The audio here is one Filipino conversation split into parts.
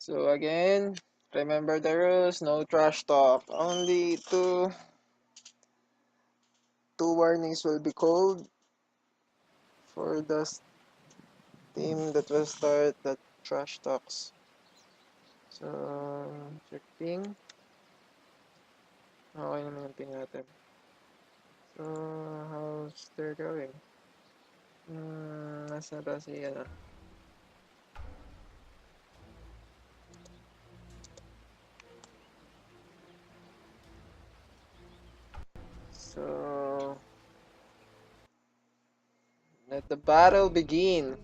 So again, remember the rules, no trash talk. Only two warnings will be called for the team that will start the trash talks. So, check ping. Okay naman yung ping natin. So, how's there going? Nasa ba si ano? So, let the battle begin.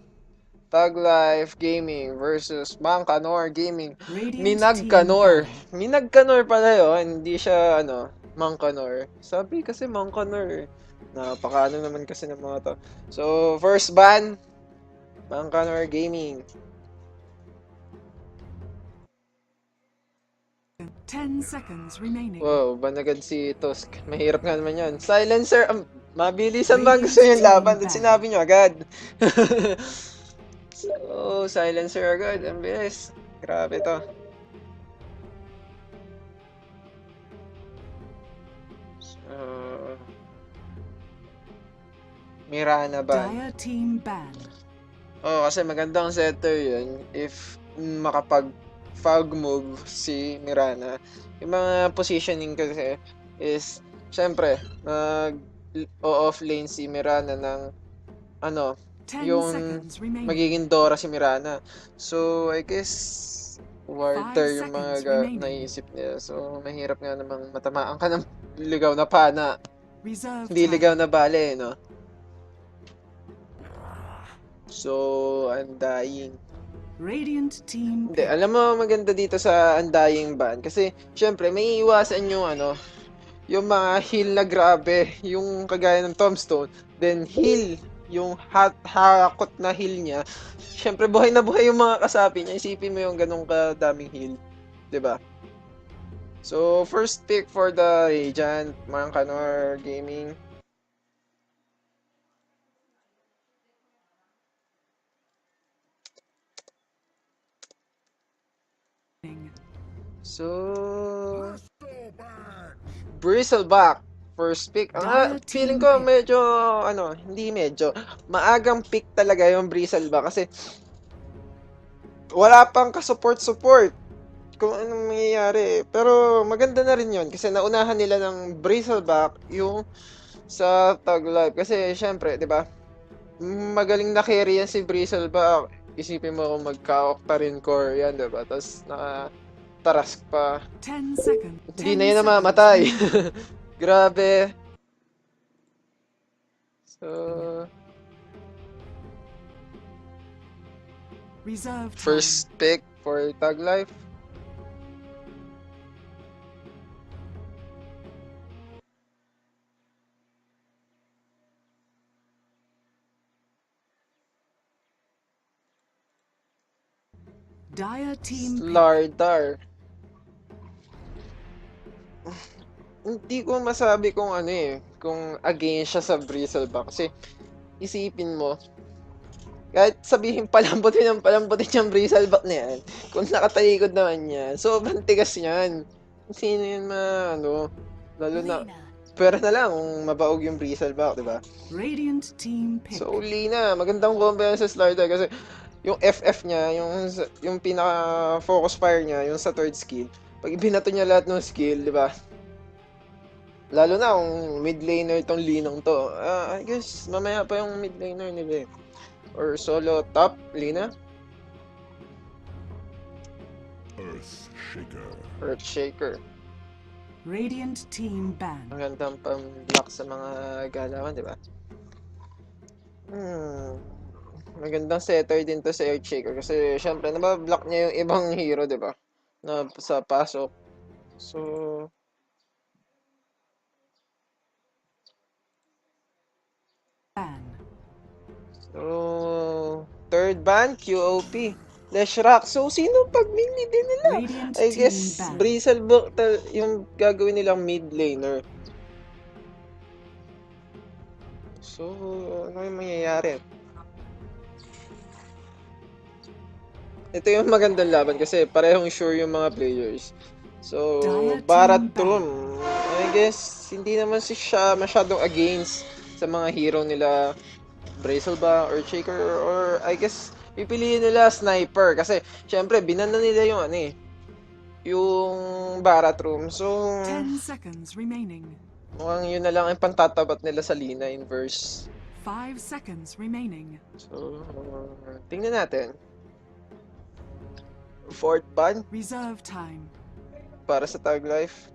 Tag Life Gaming versus Mang Kanor Gaming. Radiant Minag team Kanor. ban. Minag Kanor pala yun. Hindi siya, ano, Mang Kanor. Sabi kasi Mang Kanor. Napakaano naman kasi ng mga to. So, first ban, Mang Kanor Gaming. 10 seconds remaining. Wow, banagad si Tusk. Mahirap nga naman yan. Silencer, mabilisan ba Radiant gusto yung team laban? At ban. sinabi nyo agad. So, silencer agad. Ang bilis. Grabe to. So, Mirana ban. Dire team ban. Oo, kasi magandang setter yun if makapag-fog move si Mirana. Yung mga positioning kasi is, syempre, off lane si Mirana ng, ano, 10 yung seconds remaining. magiging Dora si Mirana. So, I guess, 5 Warder yung seconds mga remaining. naisip niya. So, mahirap nga namang matamaan ka ng ligaw na pana. Reserve Hindi ligaw time. na bale, no? So, Undying. Radiant team Hindi, pick. alam mo maganda dito sa Undying ban kasi syempre may iwasan yung ano, yung mga heal na grabe, yung kagaya ng Tombstone, then heal, yung hakot na heal niya. Syempre buhay na buhay yung mga kasapi niya. Isipin mo yung ganong kadaming heal, 'di ba? So, first pick for the Radiant, Mang Kanor Gaming. So, Bristleback, first pick. Dire Feeling team ko pick. medyo, ano, hindi medyo, maagang pick talaga yung Bristleback kasi wala pang ka-support-support kung anong mangyayari. Pero maganda na rin yun kasi naunahan nila ng Bristleback yung sa Tag Life. Kasi syempre, di ba, magaling na carry yan si Bristleback. Isipin mo kung magka-Octarine Core yan, di ba? Tapos naka-Tarask pa. 10 seconds. Hindi na 10 yan seconds namamatay. remaining. Grabe. So, Reserve time. first pick for Tag Life. Dire team pick. Slardar. Hindi ko masabi kung ano kung against siya sa Bristleback. Kasi isipin mo, kahit sabihin palambutin yung Bristleback na yan, kung nakatalikod naman yan, sobrang tigas niyan. Sino yun ano, lalo na, pwera na lang kung mabaog yung Bristleback, di ba? Radiant team pick. So, Lina, magandang combo yan sa Slardar kasi yung FF niya, yung pinaka-focus fire niya, yung sa third skill, pag ibinato niya lahat ng skill, di ba? Lalo na kung mid laner tong Linong to. I guess mamaya pa yung mid laner nila eh. Or solo top, Lina? Earthshaker. Radiant team ban. Ang gandang pang-block sa mga galawan, di ba? Magandang setter din to sa Earthshaker kasi syempre nabablock niya yung ibang hero, di ba? Na sa pasok. So, Ban. Third ban, QOP. Leshrac. So, sino pag mid din nila? Radiant I team guess, ban. Bristleback yung gagawin nilang mid laner. So, ano yung mangyayari? ito yung magandang laban kasi parehong sure yung mga players. So, Dire Barat team Room, I guess, hindi naman siya masyadong against sa mga hero nila, Brazel ba, or Shaker, or I guess, pipiliin nila Sniper. Kasi, syempre, binanda nila yung ano eh, yung Barat Room. So, 10 seconds remaining. mukhang yun na lang ang pantatabat nila sa Lina inverse. 5 seconds remaining. So, tingnan natin. Fourth ban Reserve time. para sa Tag Life.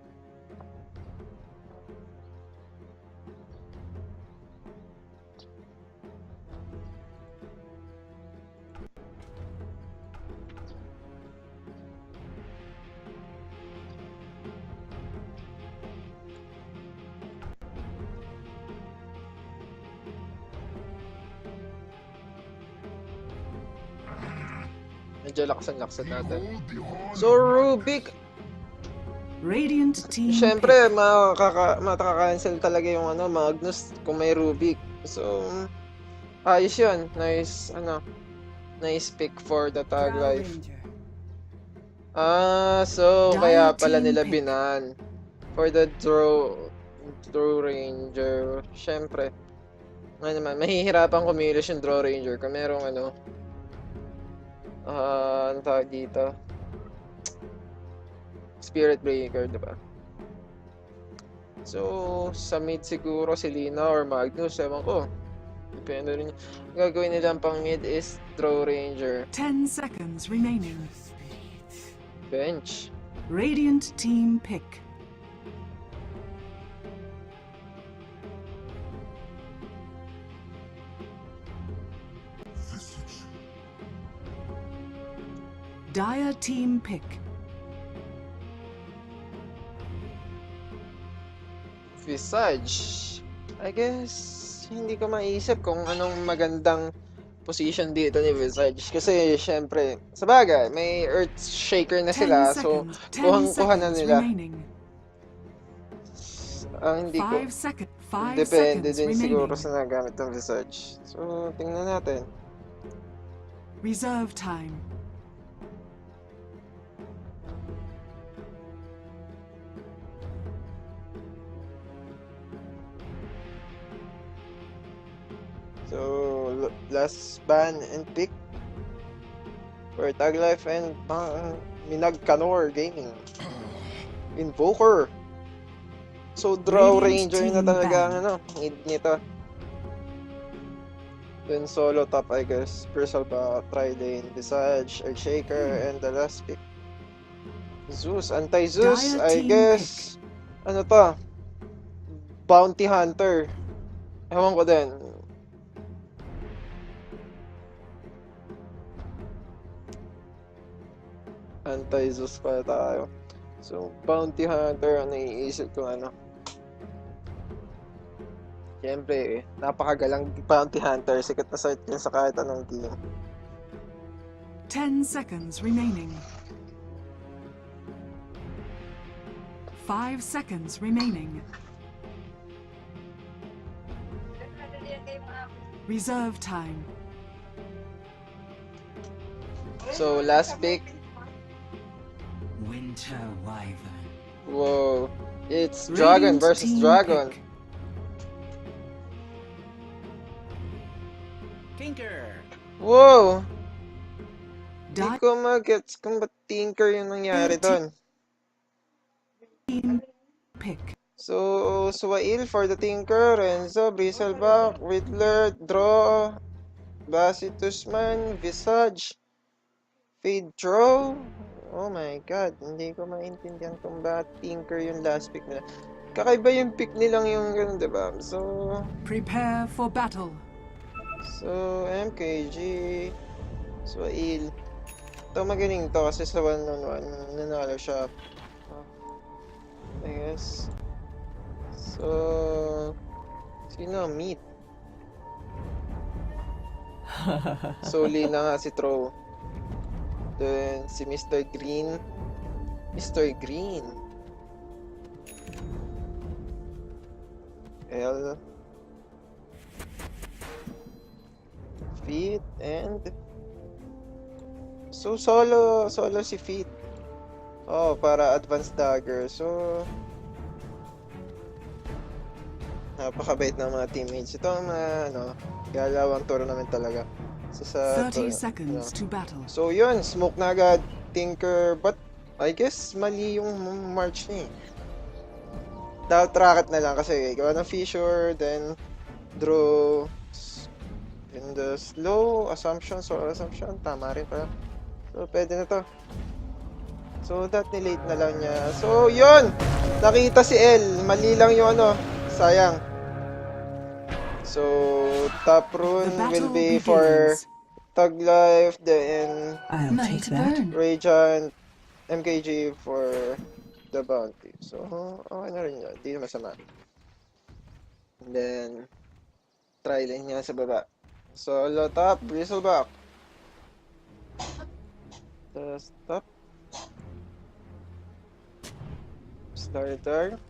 Medyo laksan-laksan natin. So, Rubik, Radiant team syempre, pick. makaka-cancel talaga yung ano, Magnus kung may Rubik. So, ayos yun. Nice, nice pick for the Tag Drow Life. Ranger. So, Dire kaya pala team nila pick. binan. For the Draw Ranger, syempre. Ano naman, mahihirapan kumilos yung Draw Ranger kung merong ano tawag dito? Spirit Breaker, di ba? So, sa mid siguro si Lina or Magnus, ewan ko. Depende rin. Ang gagawin nilang pang mid is Draw Ranger. 10 seconds remaining. Bench. Radiant team pick. Dire team pick. Visage. I guess, hindi ko maisip kung anong magandang position dito ni Visage. Kasi, syempre, sa bagay, may Earth Shaker na 10 sila. So, seconds. 10 kuhang-kuha na seconds nila. remaining. Ang hindi ko. 5 seconds. 5 Depende seconds din siguro remaining. sa nagamit ng Visage. So, tingnan natin. Reserve time. So, last ban and pick for Tag Life and Minag Kanor Gaming. Invoker. So, Draw Radiant Ranger na team talaga ang ban. need nito. Then solo top, I guess. Persalba, Tridane, Visage, Earthshaker, and the last pick. Zeus, Anti-Zeus, Dire I team guess. Ano to? Bounty Hunter. Ewan ko din. Anti-Zeus pa tayo. So, Bounty Hunter, ang naiisip ko Siyempre, napakagalang Bounty Hunter. Sikat na sikat yun sa kahit anong game. 10 seconds remaining. 5 seconds remaining. Reserve time. So, last pick. Winter Wyvern. Whoa. It's Dragon Radiant versus team Dragon. pick. Tinker. Whoa! Di Dire ko mag-gets kung ba't Tinker yung nangyari doon. team pick. So, Swail for the Tinker, Renzo, Bristleback, Riddler, Draw, Basitusman, Visage, Fade Draw. Oh my god, hindi ko maintindihan kung bakit Tinker yung last pick nila. Kakaiba yung pick nilang yung ganun, diba? So, Prepare for battle. MKG, Swail. Ito magaling to kasi sa 1-on-1 nanalo siya. I guess. So, sino meet? So, Lina nga si Tro. Then, si Mr. Green. Mr. Green. L. Feet and So, solo si Feet. Oh, para advanced dagger. So, napakabait ng mga teammates. Ito ang mga, galawang tournament talaga. So, 30 seconds to battle. So, yun. Smoke na agad. Tinker. But, I guess, mali yung march niya eh. Track it na lang kasi gawa ng fissure, then draw in the slow assumption, tama rin pala. So, pwede na to. So, that nilate na lang niya. So, yun! Nakita si L. Mali lang yung sayang. So, top rune The will battle be for begins. Tug Life, then I'll take that. Radiant, MKG for the bounty. So, okay na rin yun. Di na masama. And then, try lang niya sa baba. Solo top, Bristleback. Just top. Starter.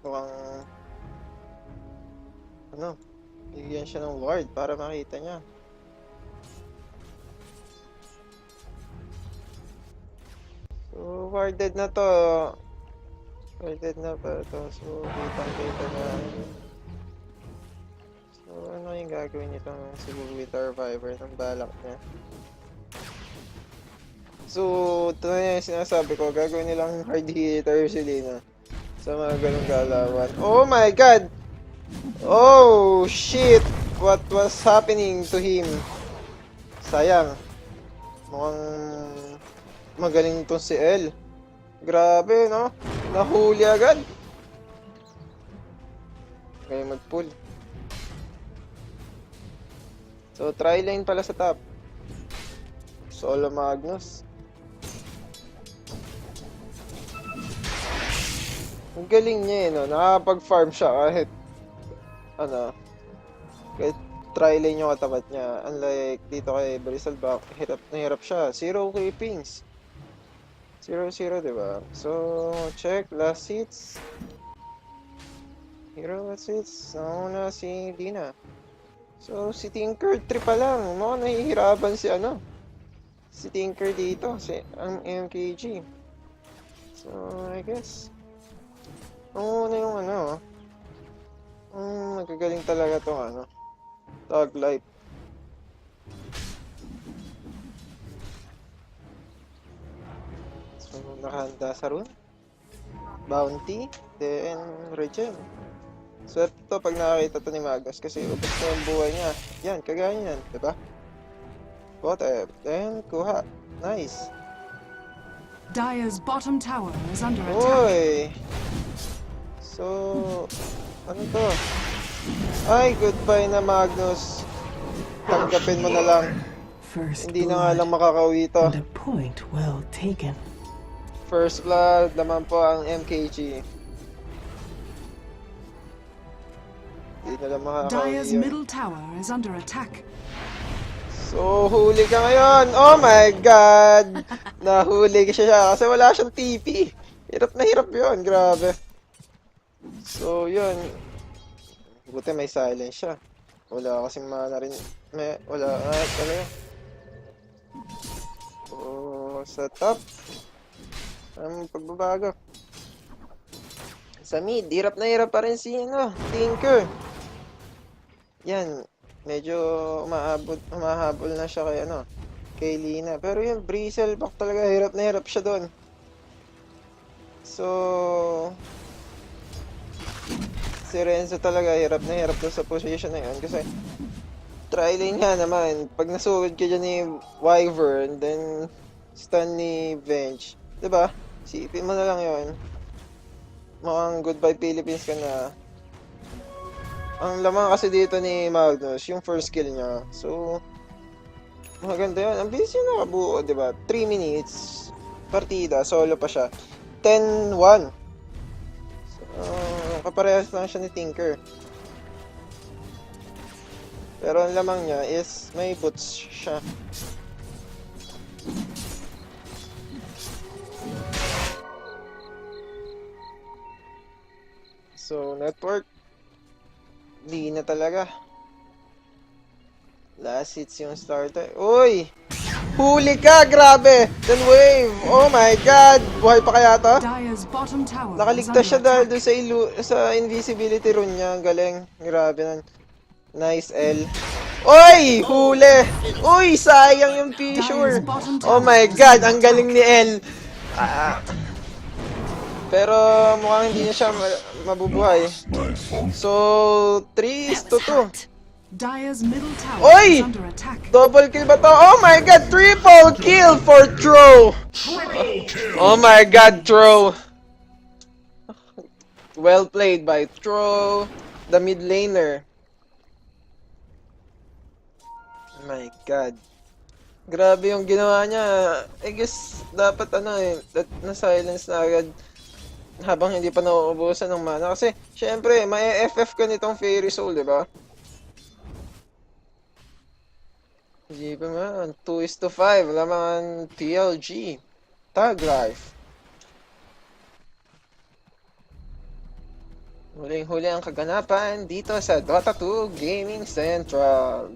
Mukhang, bigyan siya ng ward para makita niya. So, warded na to. Warded na pa to. So, kitang-kita na. So, ano yung gagawin nitong si Wither Reviver ng balak niya? So, ito na yung sinasabi ko. Gagawin nilang hard hitter si Lina sa mga ganong galawan. Oh my god! Oh, shit! What was happening to him? Sayang. Mukhang magaling itong si L. Grabe, no? Nahuli agad. Kaya mag-pull. So, try lane pala sa top. Solo Magnus. Ang galing niya no? Nakakapag-farm siya kahit kahit try lane yung katapat niya. Unlike dito kay Bristleback, hirap na hirap siya. 0 clippings. 0-0, diba? So, check. Last hits. Hero last hits. Nauna si Dina. So, si Tinker 3 pa lang. Mukhang nahihirapan si Tinker dito. Ang MKG. So, I guess. Ang una yung nagagaling talaga tong Tug Life. So, nakahanda sa rune. Bounty. Then, regen. Swerte to pag nakakita to ni Magnus kasi ubos na yung buhay niya. Yan, kagaya yan, diba? Botep. Then, kuha. Nice. Dire's bottom tower is under attack. Uy! So, ano to? Ay, goodbye na Magnus. Tanggapin mo na lang. First Hindi na nga lang blood, makakauwi to. and a point well taken. First blood naman po ang MKG. Hindi na lang makakauwi Dire's yun. middle tower is under attack. So, huli ka ngayon. Oh my God! Nahuli ka siya kasi wala siyang TP. Hirap na hirap yun. Grabe. So, yun. Buti may silence siya. Wala kasing mana rin. Wala. Ano yun? So, sa top. Pagbabago. Sa mid, hirap na hirap pa rin si Tinker. Yan. Medyo umahabol na siya kay Lina. Pero yung Bristleback talaga, hirap na hirap siya doon. So, si Renzo talaga, hirap na hirap doon sa position na yun. Kasi, try lane nga naman. Pag nasugod ka dyan ni Wyvern, then stun ni Venge. Diba? Sipin mo na lang yun. Mukhang goodbye Philippines ka na. Ang lamang kasi dito ni Magnus, yung first kill niya. So, maganda yun. Ang bilis yung nakabuo, diba? 3 minutes. Partida, solo pa siya. 10-1. So, kaparehas lang siya ni Tinker. Pero ang lamang niya is may boots siya. So, network. Di na talaga. Last hits yung starter. Uy! Huli ka, grabe! Then wave! Oh my god! Buhay pa kaya to? Dire's bottom tower is Nakaligtas siya under dahil attack. doon sa invisibility rune niya. Ang galing. Grabe nan. Nice L. Oy! Huli! Uy! Sayang yung Fissure! Oh my god! Ang galing ni L! Ah. Pero mukhang hindi niya siya mabubuhay. So, 3-2. Dire's middle tower Oy! is under attack. Double kill ba to? Oh my god! Triple kill for Tro! Oh my god, Tro! Well played by Tro, the mid laner. Oh my god. Grabe yung ginawa niya. I guess, dapat na-silence na agad habang hindi pa nauubusan ng mana. Kasi, syempre, may FF ka nitong Fairy Soul, di ba? Hindi pa man. 2:5. Wala man TLG. Tag life. Huling-huli ang kaganapan dito sa Dota 2 Gaming Central.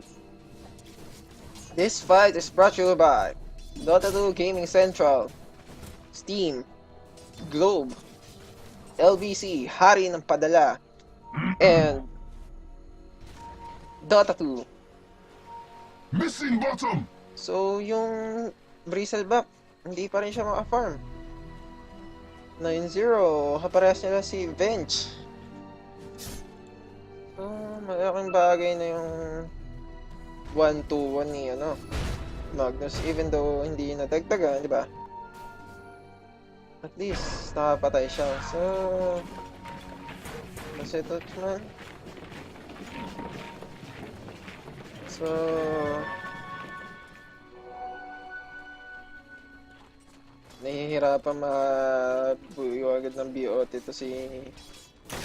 This fight is brought to you by Dota 2 Gaming Central, Steam, Globe, LBC, Hari ng Padala, and Dota 2. Missing bottom! So, yung Bristle buff, hindi pa rin siya maka-farm. 9-0, kaparehas nila si Venge. So, malaking bagay na yung 1-2-1 ni Magnus, even though hindi nadagdagan, di ba? At least, nakapatay siya. So, kasi touchman. So, nahihirapan mabuyo agad ng BOT ito si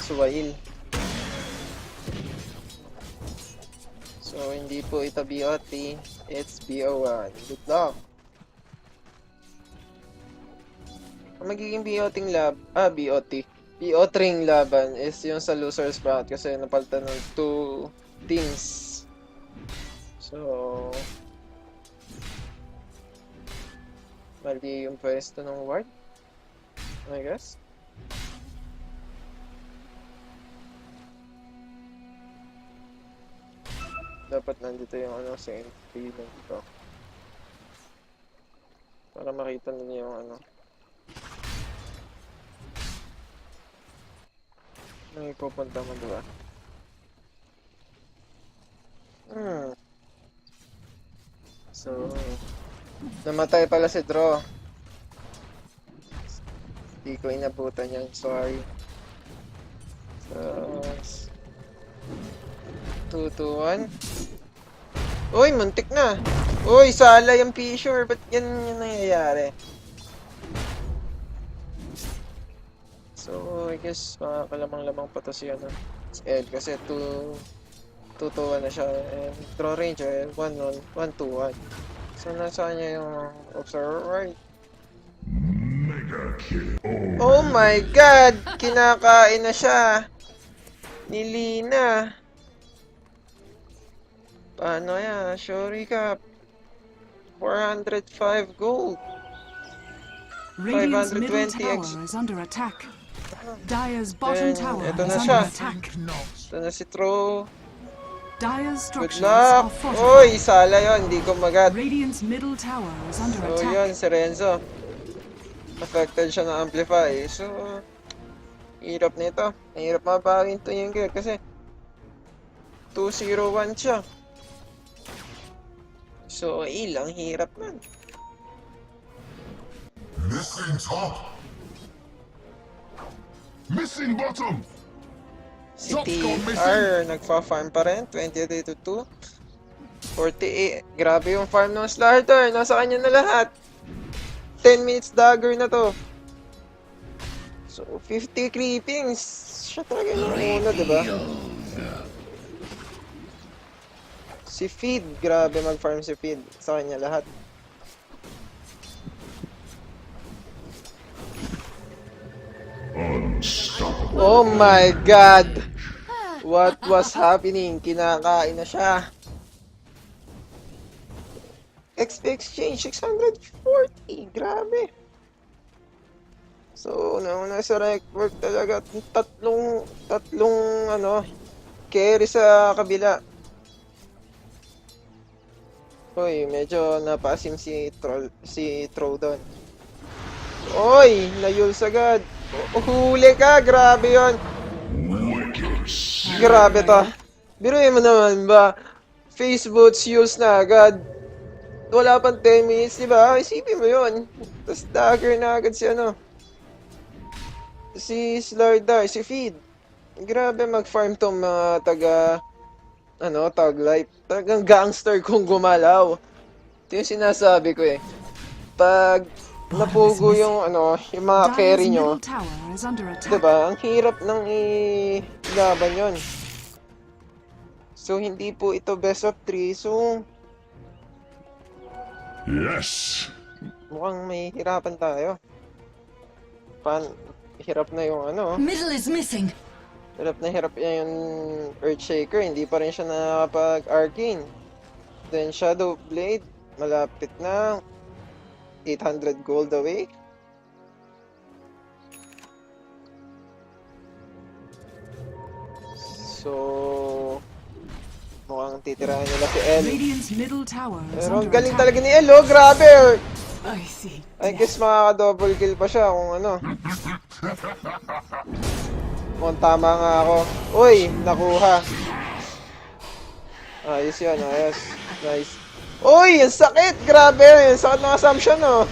Suwail. So, hindi po ito BOT, it's BO1. Good luck! Ang magiging BO3 laban is yung sa loser's bracket kasi napalitan ng 2 teams. So, mali yung pwesto ng ward, I guess. Dapat nandito yung sa entry dito. Para makita niyo yung may pupunta mo, diba? So, namatay pala si Draw. Hindi ko inabutan yan, sorry. So, 2-2-1. Uy, muntik na! Uy, sala yung Fissure. Ba't yan yung nangyayari? So, I guess makakalamang-lamang pa to si Ed kasi 2-2-1 na siya. And draw range 1-2-1. So, nasa kanya yung observer, right? Oh my god! Kinakain na siya! Ni Lina! Paano yan? Shory Cup. 405 gold. Radiant's middle 520 tower X. is under attack. Dire's bottom Then, tower ito is na under siya. attack. Ito na si Tro. Dire's Good structures luck! are fortified. Uy, sala yun. Hindi ko magat. Radiant's middle tower is under So, attack. yun, si Renzo. Affected siya ng Amplify. So, hirap nito. Hirap mapagin to yung gear kasi 2-0-1 siya. So, ilang hirap man. Missing top! Missing bottom! Si TR, nagfa-farm pa rin. 28-2. 48. Grabe yung farm ng Slarter. Nasa kanya na lahat. 10 minutes dagger na to. So, 50 creepings. Siya talaga yung una, diba? Si Feed. Grabe mag-farm si Feed. Sa kanya lahat. Oh my god! What was happening? Kinakain na siya. XP exchange, 640. Grabe. So, nauna sa rank work talaga. Tatlong, carry sa kabila. Uy, medyo napasim si Troodon. Oy, na-yules agad. Huli ka, grabe yon. Grabe to. Biruin mo naman ba? Face boots, yules na agad. Wala pang 10 minutes, di ba? Isipin mo yun. Tapos dagger na agad si Slardar, si Feed. Grabe mag-farm tong mga tag life. Talagang gangster kung gumalaw. Ito yung sinasabi ko eh. Pag napugo yung mga carry Dire's nyo, middle tower is under attack. diba? Ang hirap nang ilaban yon. So, hindi po ito best of 3. So, Yes. mukhang may hirapan tayo. Hirap na yung Middle is missing. hirap na yung Earthshaker. Hindi pa rin siya nakapag-arcane. Then, Shadow Blade, malapit na. 800 gold away. So, mukhang titirahin nila si El. Radiant's middle tower is Pero ang under galing attack. talaga ni El, oh, grabe! I see. I guess makaka-double kill pa siya kung Mukhang tama nga ako. Uy, nakuha. Ayos yan, ayos. Nice. Uy, ang sakit! Grabe! Ang sakit ng assumption, oh.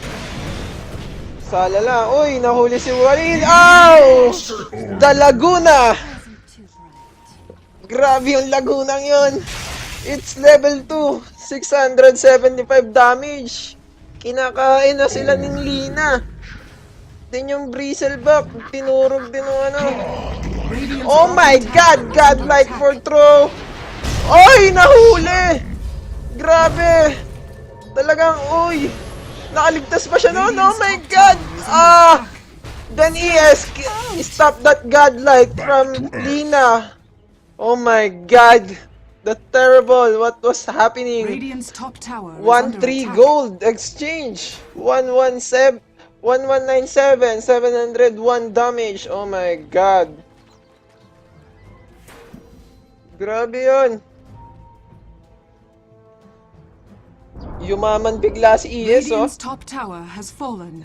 Sala lang. Uy, nahuli si Walid. Ow! The Laguna! Grabe yung Lagunang yun. It's level 2. 675 damage. Kinakain na sila ng Lina. Then yung Bristleback, tinurog din ng Radiant's Oh my God! Godlike for throw! Oy! Nahuli! Grabe! Talagang, uy! Nakaligtas pa siya noon! Oh my God! Then ES, stop that godlike from Lina! Oh my God! The terrible! What was happening? Radiant's top tower is under 1-3 attack. gold exchange! 1197, 701 damage. Oh my God. Grabe yun. Yumaman bigla si ES, oh. Radiant's top tower has fallen.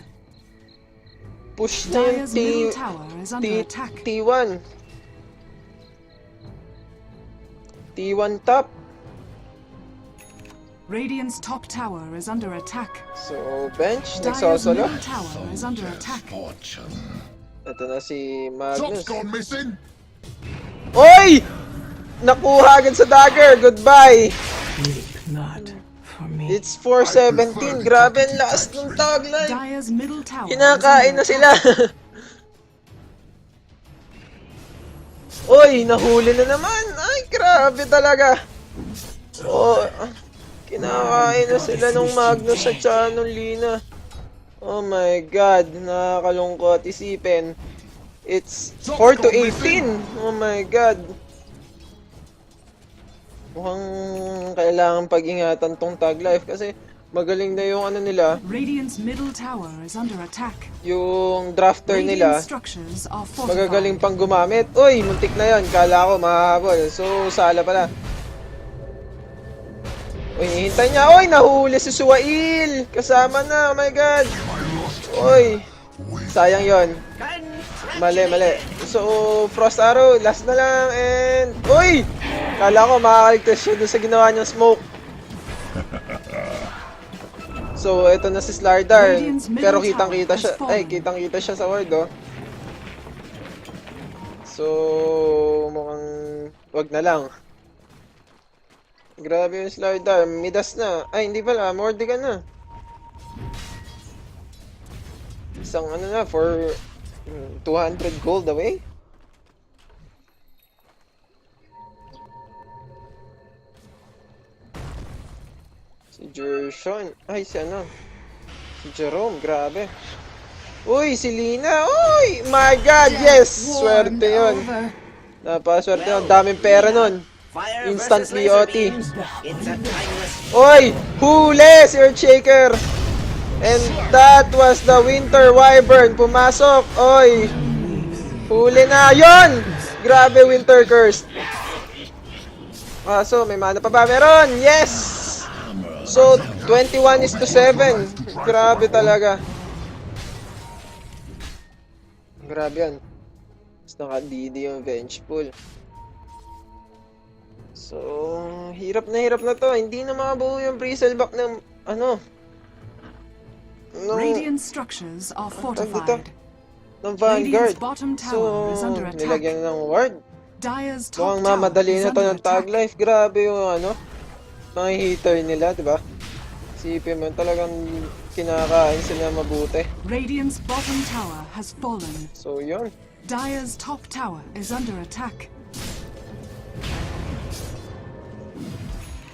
Push na yung Dire's middle tower is under attack. T1. T1 top. Radiant's top tower is under attack. So, bench. Dire's Nagsosolo. middle tower is under attack. Fortune. Ito na si Top's Magnus. gone missing. Oy! Nakuha agad sa dagger. Goodbye. Weep not for me. It's 417. Grabe ang lakas ng tagline. Dire's middle tower is Kinakain under na sila. Uy, nahuli na naman. Ay, grabe talaga. Oh, kinakain na sila nung Magnus at saka nung Lina. Oh my God, nakakalungkot isipin. It's 4-18. Oh my God. Mukhang kailangan pag-ingatan tong tag life kasi magaling na yung nila, Radiant's middle tower is under attack. yung drafter Radiant nila. structures are Magagaling fortified. pang gumamit. Uy, muntik na yon. Kala ko mahahabol. So, sala pala. Uy, hihintay niya. Uy, nahuli si Suwail. Kasama na. Oh my God. Uy. Sayang yon. Mali. So, Frost Arrow. Last na lang. And, uy! Kala ko makakaligtas siya dun sa ginawa niyang smoke. So, eto na si Slardar. Radiant's middle Pero kitang-kita tower siya. has fallen. Ay, kitang-kita siya sa ward, oh. So, mukhang wag na lang. Grabe yung Slardar. Midas na. Ay, hindi pala. Mordigan na. Isang na, for 200 gold away. Si Jershon. Ay, si Si Jerome, grabe. Uy, si Lina. Uy, my God, yes! Swerte yun. Napaswerte yun. Daming pera nun. Fire Instantly versus laser OT. beams. It's a timeless Oy! Huli si Earthshaker! And that was the Winter Wyvern. Pumasok. Oy! Huli na. Yon! Grabe, Winter Curse. So, may mana pa ba? Meron! Yes! So, 21:7. Grabe talaga. Grabe yan. Mas naka-DD yung Vengeful. So, hirap na to. Hindi na makabuo yung Bristleback ng, Radiant structures are dito? fortified. ng Vanguard. Radiant's bottom So, tower is under attack. nilagyan ng ward. Dire's top Mukhang tower mamadali is na to under ng tag attack. life. Grabe yung mga hitter nila, di ba? Sipin mo, talagang kinakain sila mabuti. Radiant's bottom tower has fallen. So, yun. Dire's top tower is under attack.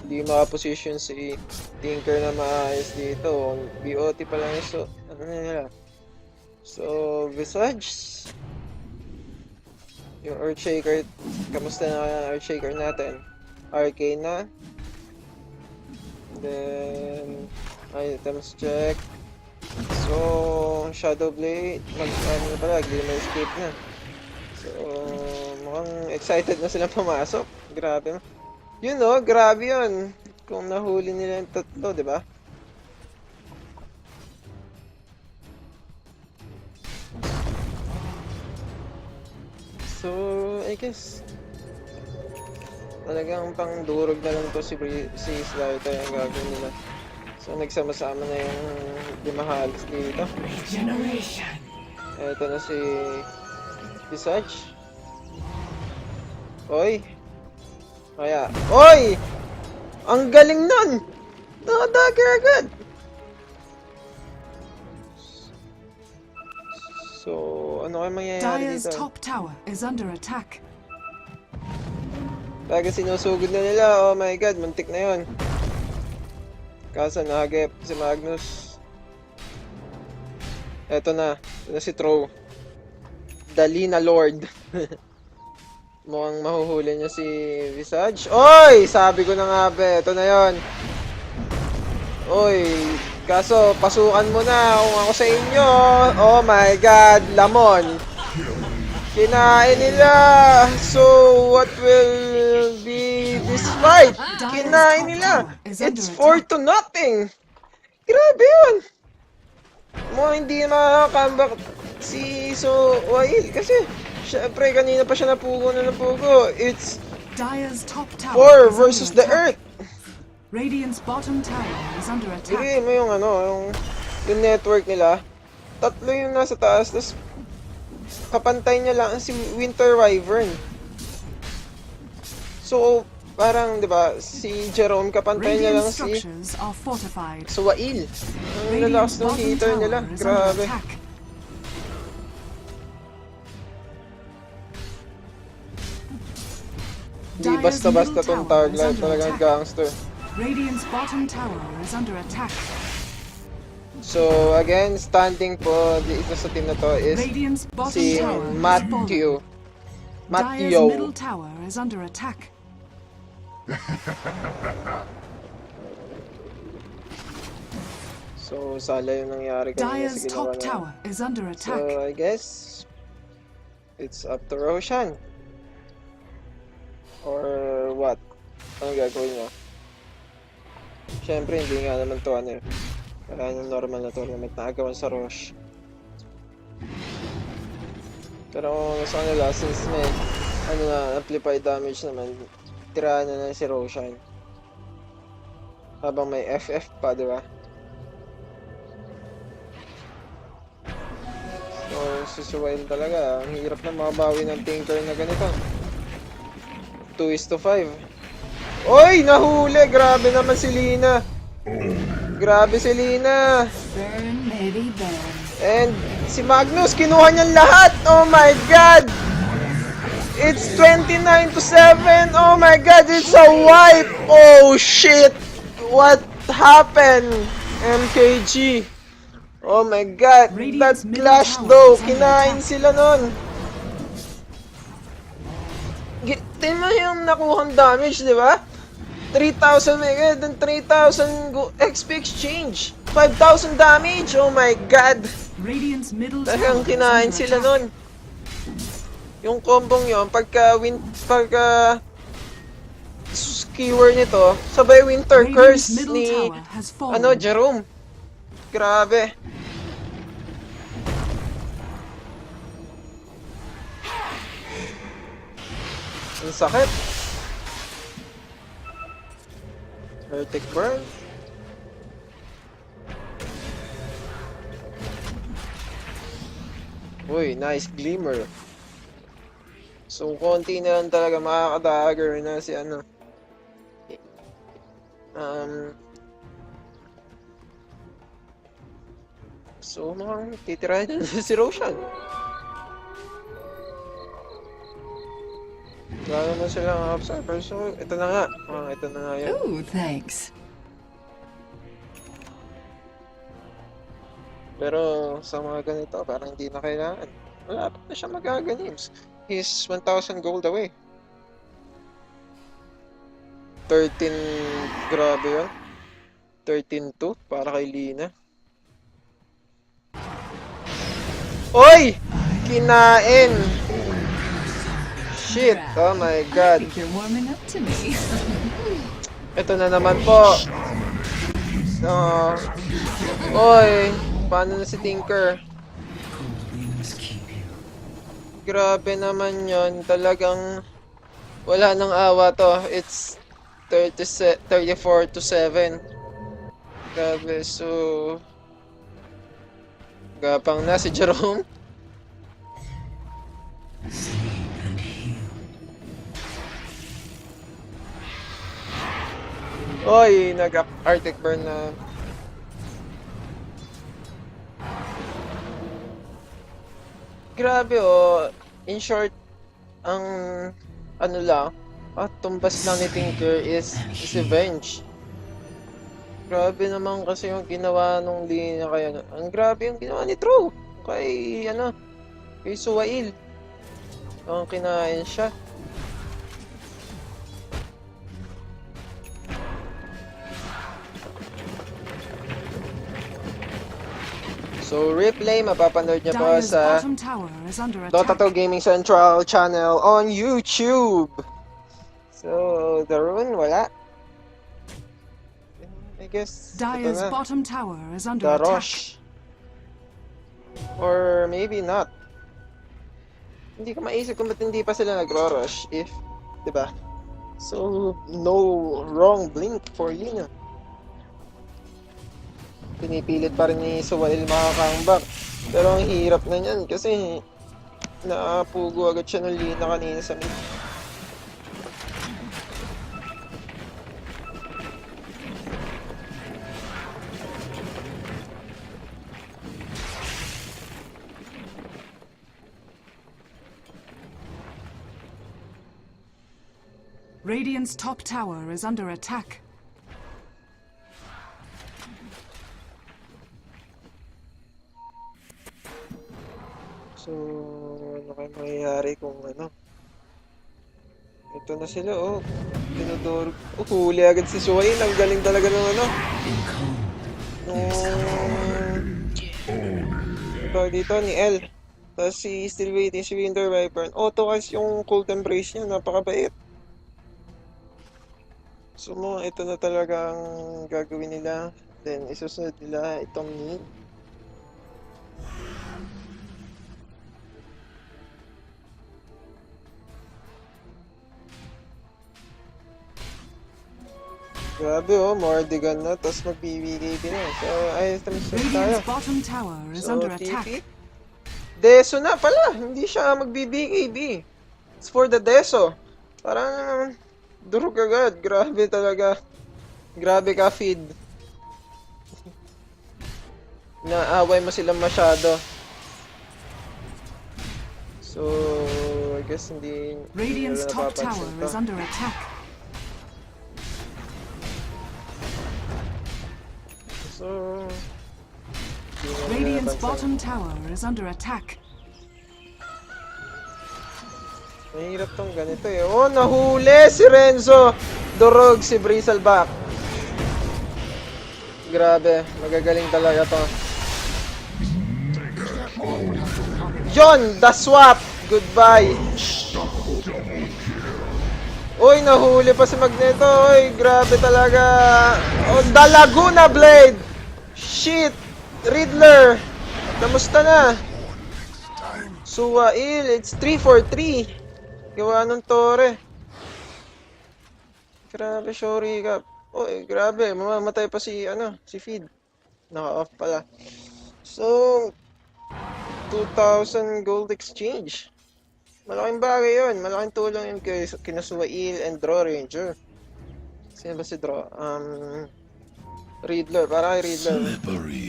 Hindi makaposition si Tinker na maayos dito. BOT pa lang yung nila. So, Visage. Yung Earthshaker. Kamusta na ang Earthshaker natin? Arcane na. Then, items check. So, Shadow Blade. Ano na pala, Glimmer Escape na. So, mukhang excited na silang pumasok. Grabe. Yun grabe yun. Kung nahuli nila yung tatlo, di ba? So, I guess talagang pang durog na lang to si Slider ang gagawin nila. So, nagsama-sama na yung limahalis dito. Regeneration. Eto na si Visage. Oy! Kaya, oy! Ang galing nun! Nakadagger agad! So, ano kayo mangyayari Dire's dito? top tower is under attack. Talaga sinusugod na nila, oh my god, muntik na yun. Kaso nahagip si Magnus. Eto na si Tro. Dalina Lord. Mukhang mahuhuli niya si Visage. Oy! Sabi ko na nga be, ito na yon. Oy, kaso pasukan mo na kung ako sa inyo. Oh my god, lamon. Kinain nila. So, what will be this fight? Kinain nila. It's 4-0. Grabe yun. Mukhang hindi makakambak si Wail kasi syempre, kanina pa siya napugo. It's Dire's top tower 4 is versus under the attack. Earth. Radiant's bottom tower is under attack. Sige mo yung yung network nila. Tatlo yung nasa taas, tapos kapantay niya lang si Winter Wyvern. So, parang, di ba, si Jerome kapantay niya lang Radiant si structures are fortified. Wail. Ang Radiant's lalakas ng bottom hitter nila. tower is under Grabe. attack. Di basta-basta tong tag life, talagang gangster. Radiant's bottom tower is under attack. So, again, standing po dito sa team na to is Radiant's bottom si tower is fallen. Matthew. Dire's middle tower is under attack. So, sala yung nangyari kanina Dire's sa ginawa top na. tower is under attack. So, I guess it's up to Roshan. Or what? Ano gagawin niya? Siyempre, hindi nga naman to wala yung normal na tournament na agawan sa Roche. Pero sa kanila, since may amplified damage naman, tirahan na si Roshan. Habang may FF pa, di ba? So, susuwain talaga. Ang hirap na makabawi ng Tinker na ganito. 2:5. Oy! Nahuli! Grabe naman si Lina! Grabe si Lina! Burn, baby, burn. And si Magnus, kinuha niyan lahat! Oh my god! It's 29-7! Oh my god, it's a wipe! Oh shit! What happened? MKG! Oh my god, that Radiant's middle clash tower though! is under Kinain attack. sila nun! tingnan mo yung nakuhang damage, di ba? 3,000 mega, then 3,000 XP exchange. 5,000 damage, oh my god. Radiant's middle tower Talagang is kinain under sila attack. nun. Yung combong yon pagka skewer nito, sabay winter Radiant's curse middle ni tower has fallen. Jerome. Grabe. Ang sakit. Vertic burn. Uy, nice glimmer. So, konti na lang talaga makaka-dagger na si ano. So, mukhang titirahin na si Roshan. Wala naman silang observer. So, ito na nga. Ito na nga yun. Ooh, thanks. Pero sa mga ganito, parang hindi na kailangan. Wala pa na siya magaganems. He's 1,000 gold away. 13, grabe yun. 13-2 para kay Lina. Oy! Kinain! Shit! Oh my I god. think you're warming up to me. Ito na naman po. Oy! Paano na si Tinker? Grabe naman yon, talagang wala nang awa to. It's 34-7. Grabe, so gapang na si Jerome. Oy, nag-Arctic burn na. Grabe oh, in short, ang ano lang, tumbas lang ni Tinker is Venge. Grabe naman kasi yung ginawa nung Lina kaya, ang grabe yung ginawa ni True kay kay Suwail. Ang kinain siya. So, replay, mapapanood niyo po Dire's sa bottom tower is under Dota 2 attack. Gaming Central channel on YouTube. So, the rune, wala. I guess, ito Dire's na. bottom tower is under The attack. Rosh. Or maybe not. Hindi ko maisip kung ba't hindi pa sila nagro-rush if, diba? So, no wrong blink for Lina. Pinipilit pa rin ni Suwail makakambak. Pero ang hirap na niyan kasi naapugo agad siya ng Lina kanina sa mid. Radiant's top tower is under attack. So, ano kayo mangyayari kung ano? Ito na sila, oh. Tinudor. Oh, huli agad si Suwail. Ang galing talaga ng ano. Diba dito ni L. Tapos si Still Waiting, si Winter Viper. Auto kasi yung Cold Embrace niya. Napakabait. So, ito na talaga ang gagawin nila. Then, isusunod nila itong need. Grabe oh, Mordigan na, tapos mag-BBKB na. So, items na tayo. Radiant's bottom tower is So, under attack. TP. Deso na pala, hindi siya mag-BBKB. It's for the Deso. Parang, durog agad. Grabe talaga. Grabe ka, feed. Naaway mo silang masyado. So, I guess hindi Radiant's nila top napapansin tower to. is under attack. So, hindi na nila Radiant's napansin. bottom tower is under attack. Mahirap tong ganito eh. Oh, nahuli si Renzo. Durog si Bristleback. Grabe, magagaling talaga to. Yon, the swap. Goodbye. Uy, nahuli pa si Magneto. Uy, grabe talaga. Oh, the Laguna Blade. Shit. Riddler. Kamusta na? Suwail, it's 3-4-3. Gawa ng Tore. Grabe, sorry ka. Uy, grabe. Mamamatay pa si, si Feed. Naka-off pala. So, 2,000 gold exchange. Malaking bagay yun. Malaking tulong yun kina Suwail and Draw Ranger. Sino ba si Draw? Riddler. Para kay Riddler.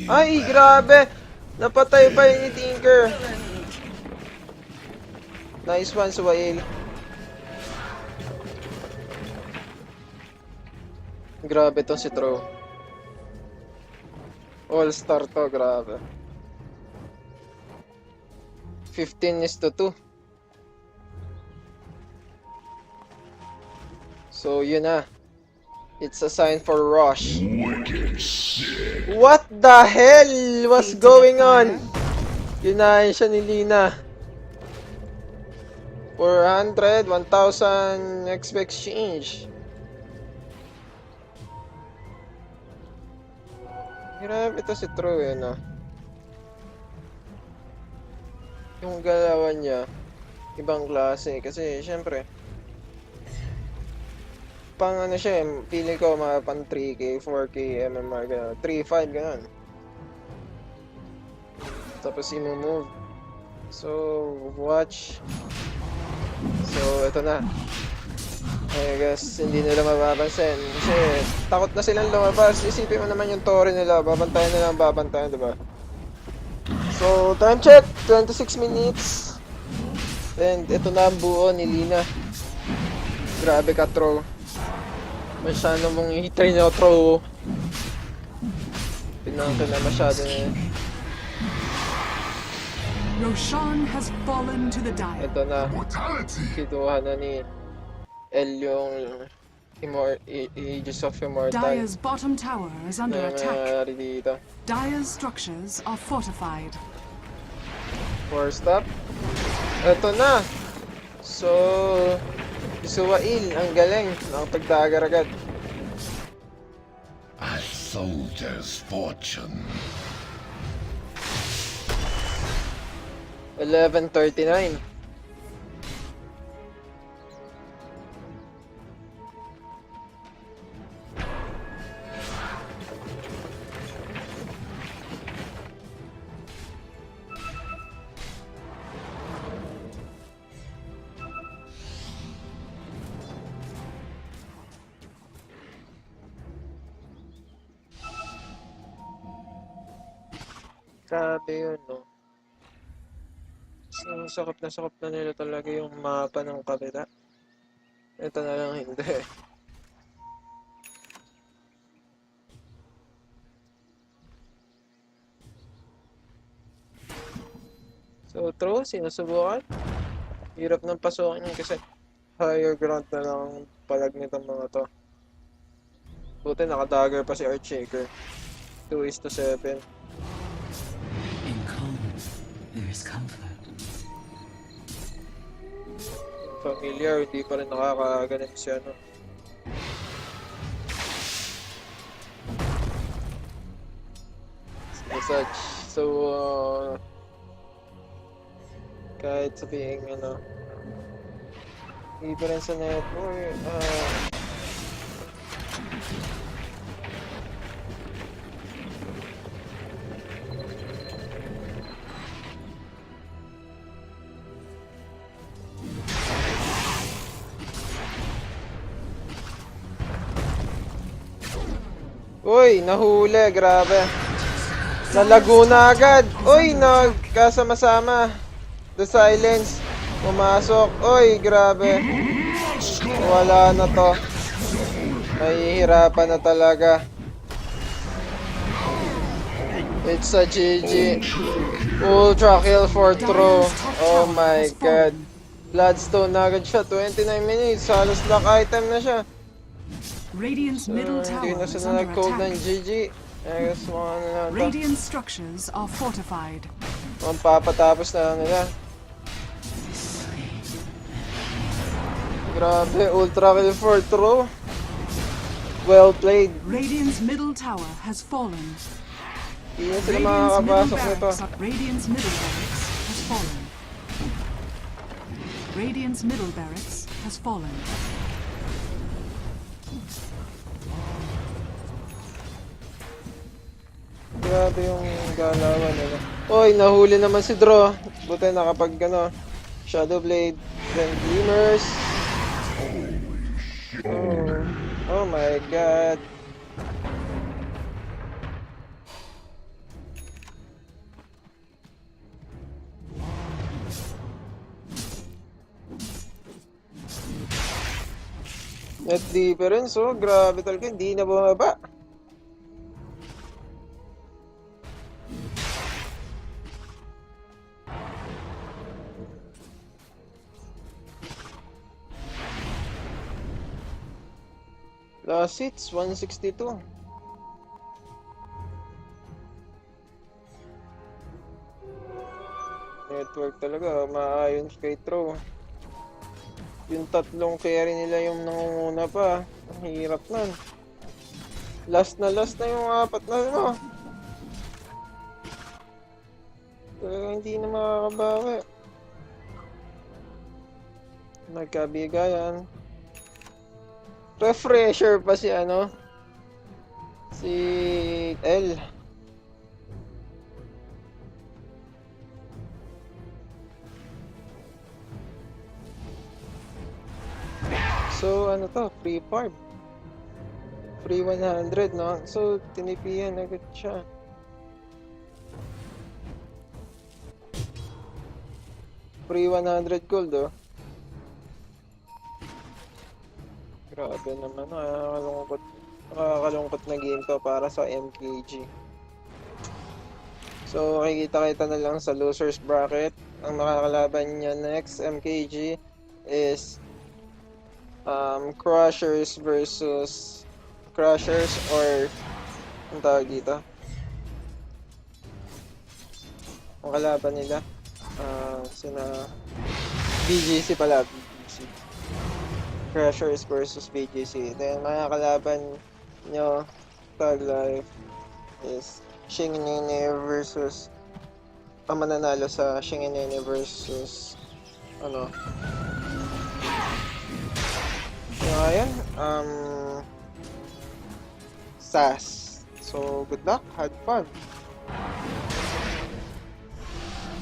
Ay, grabe! Napatay pa yung ni Tinker. Nice one, Suwail. Grabe to si Tro. All-star to, grabe. 15-2. So, yun na. It's a sign for rush. What the hell was going on? Yunahin siya ni Lina. 400, 1,000 XP exchange. Grabe ito si Tro eh, no? Yung galawan niya, ibang klase. Kasi, syempre, pang ano siya, feeling ko mga pang 3K, 4K, MMR, gano'n. 3-5, gano'n. Tapos i-move. So, watch. So, ito na. I guess, hindi nila mapapansin. Kasi, takot na silang lumabas. Isipin mo naman yung Tore nila. Babantayan nila ang babantayan, diba? So, time check. 26 minutes. And, ito na ang buo ni Lina. Grabe ka, Tro. Masyado mong hitay na, Tro. Pinang ka na masyado na. Roshan has fallen to the Dire. Ito na. Mortality. Kinuha na ni El yung Aegis of Immortal. Dire's bottom tower is under Ano attack. nangyayari dito? Dire's structures are fortified. Force stop. Ito na. So, Suwail, ang galing. Nakapagdagar agad. A soldier's fortune. 11:39. Grabe yun, no? So, sakop na nila talaga yung mapa ng kabila. Ito na lang hindi. So, true, sinusubukan. Hirap ng pasukin yun kasi higher ground na lang palag nitong mga to. Buti nakadagger pa si Earthshaker. 2:7. In calm, there is comfort. Familiar, hindi pa rin nakakaganit si ano. Such. So, kahit sabihin ano, iba rin sa network, uy, nahuli, grabe. Nalago na agad. Uy, nagkasama-sama. The silence. Pumasok. Uy, grabe. Wala na to. Nahihirapan na talaga. It's a GG. Ultra kill for Tro. Oh my god. Bloodstone na agad siya. 29 minutes. Halos lock item na siya. Radiant's middle Hindi tower na is sila under nag-code ng attack. GG. I guess mga ano na ito. Radiant structures are fortified. Papatapos na lang nila. Grabe, ultra kill for throw. Well played. Radiant's middle tower has fallen. Hindi na sila Radiant's middle makakapasok nito. Radiant's middle barracks has fallen. Radiant's middle barracks has fallen. Grabe yung galawan nila. Oy, nahuli naman si Draw. Buti nakapag ano, Shadow Blade, then Glimmers. Oh my god. Net difference, oh, grabe talaga, hindi na bumaba. Last hits, 162. Network talaga, maayon kay throw. Yung tatlong carry nila yung nangunguna pa. Ang hirap nun. Last na yung apat na ano. Talaga hindi na makakabawi. Nagkabigayan. Refresher pa si ano. Si L. So ano to, free farm. Free 100, no? So tinipihan agad siya. Free 100 gold, oh. Grabe naman, nakakalungkot na game to para sa MKG. So makikita-kita na lang sa losers bracket. Ang makakalaban niya next MKG is Crushers versus Crushers or ang tawag dito. Ang kalaban nila sina BGC pala, BGC. Crushers versus BGC. Then mga kalaban nyo Tag Life is Shinginene versus ang mananalo sa Shinginene versus ano ayan, SAS. So, good luck, had fun.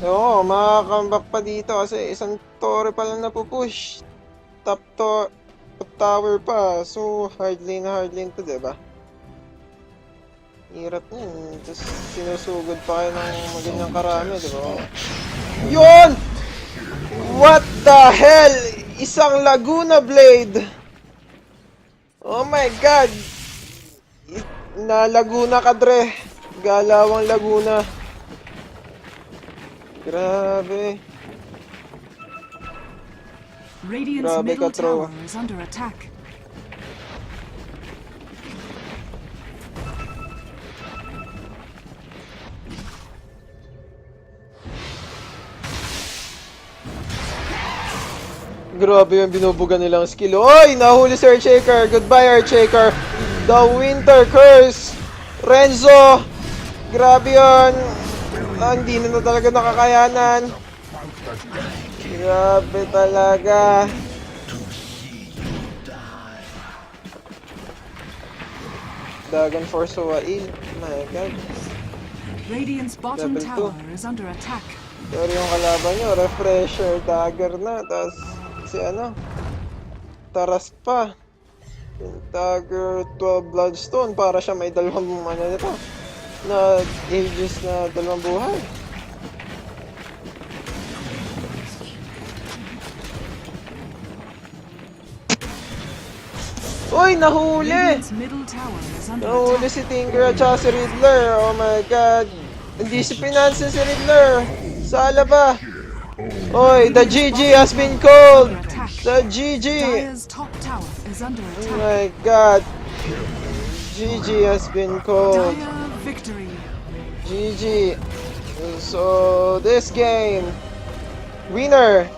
Oo, makakambak pa dito kasi isang torre pa lang napupush. Top tower pa. So, hard lane to, diba? Hirap yun. Tapos, sinusugod pa kayo ng magandang karami, diba? Yun! What the hell? Isang Laguna Blade! Oh my god! Na Laguna ka, Dre. Galawang Laguna. Grabe. Radiant's Grabe middle ka, Tro. tower is under attack. Grabe yung binubuga nilang skill. Oy! Nahuli si Earthshaker. Goodbye, Earthshaker. The Winter Curse. Renzo. Grabe yun. Hindi na talaga nakakayanan. Grabe talaga. Dagan for Suwail. My god. Radiant's bottom Level tower is under attack. Pero yung kalaban nyo, refresher, dagger na. Tapos si ano, taras pa. Yung dagger, 12 bloodstone. Para siya may dalawang ano nito. Na ages na dalawang buhay. Uy, nahuli! Radiant's middle tower is under Nahuli attack. si Tinker at saka si Riddler. Oh my god. Hindi si Pinansin si Riddler. Sala ba? Oi, the GG has been called! The GG! Dire's top tower is under Oh attack. my god. GG has been called. Dire victory. GG. So, this game. Winner.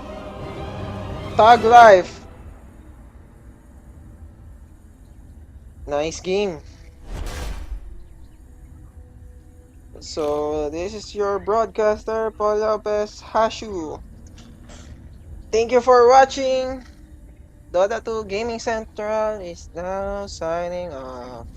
Tag Life. Nice game. So, this is your broadcaster, Paul Lopez Hashu. Thank you for watching. Dota 2 Gaming Central is now signing off.